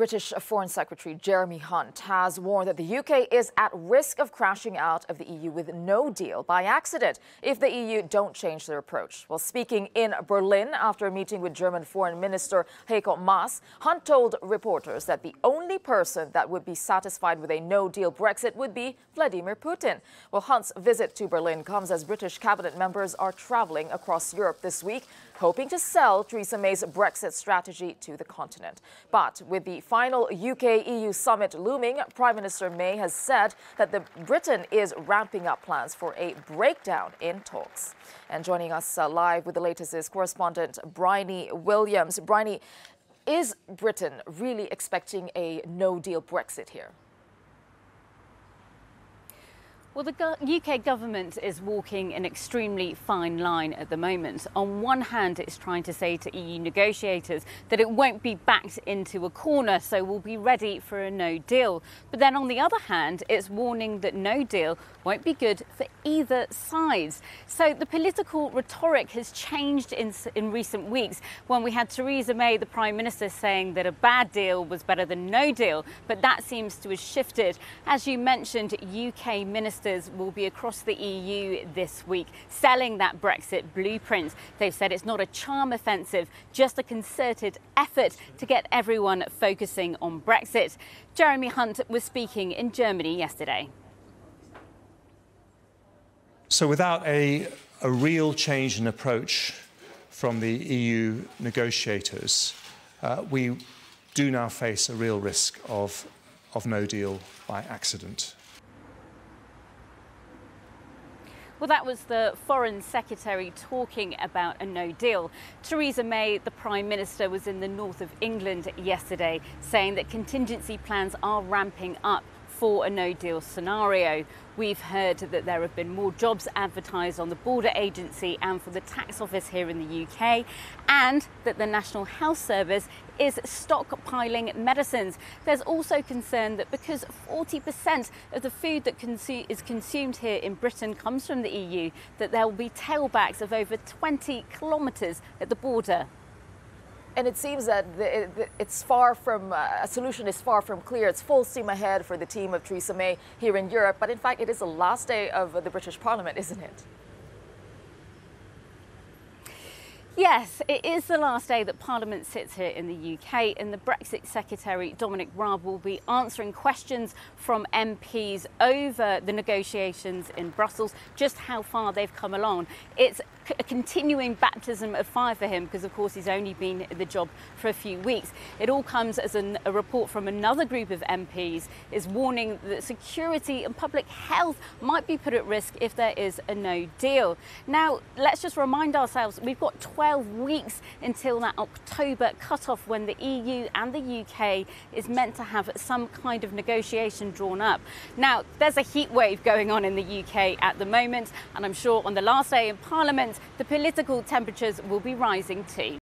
British Foreign Secretary Jeremy Hunt has warned that the UK is at risk of crashing out of the EU with no deal by accident if the EU don't change their approach. While speaking in Berlin after a meeting with German Foreign Minister Heiko Maas, Hunt told reporters that the only person that would be satisfied with a no-deal Brexit would be Vladimir Putin. Well, Hunt's visit to Berlin comes as British cabinet members are travelling across Europe this week, hoping to sell Theresa May's Brexit strategy to the continent. But with the final UK-EU summit looming, Prime Minister May has said that Britain is ramping up plans for a breakdown in talks. And joining us live with the latest is correspondent Bryony Williams. Bryony, is Britain really expecting a no-deal Brexit here? Well, the UK government is walking an extremely fine line at the moment. On one hand, it's trying to say to EU negotiators that it won't be backed into a corner, so we'll be ready for a no deal. But then on the other hand, it's warning that no deal won't be good for either side. So the political rhetoric has changed in recent weeks when we had Theresa May, the Prime Minister, saying that a bad deal was better than no deal. But that seems to have shifted. As you mentioned, UK ministers will be across the EU this week selling that Brexit blueprint. They've said it's not a charm offensive, just a concerted effort to get everyone focusing on Brexit. Jeremy Hunt was speaking in Germany yesterday. So without a real change in approach from the EU negotiators, we do now face a real risk of no deal by accident. Well, that was the Foreign Secretary talking about a no deal. Theresa May, the Prime Minister, was in the north of England yesterday saying that contingency plans are ramping up for a no-deal scenario. We've heard that there have been more jobs advertised on the border agency and for the tax office here in the UK, and that the National Health Service is stockpiling medicines. There's also concern that because 40% of the food that is consumed here in Britain comes from the EU, that there will be tailbacks of over 20 kilometres at the border. And it seems that it's far from, a solution is far from clear. It's full steam ahead for the team of Theresa May here in Europe. But in fact, it is the last day of the British Parliament, isn't it? Yes, it is the last day that Parliament sits here in the UK, and the Brexit Secretary Dominic Raab will be answering questions from MPs over the negotiations in Brussels, just how far they've come along. It's a continuing baptism of fire for him because, of course, he's only been in the job for a few weeks. It all comes as a report from another group of MPs is warning that security and public health might be put at risk if there is a no deal. Now, let's just remind ourselves, we've got 12 weeks until that October cut-off when the EU and the UK is meant to have some kind of negotiation drawn up. Now, there's a heat wave going on in the UK at the moment, and I'm sure on the last day in Parliament, the political temperatures will be rising too.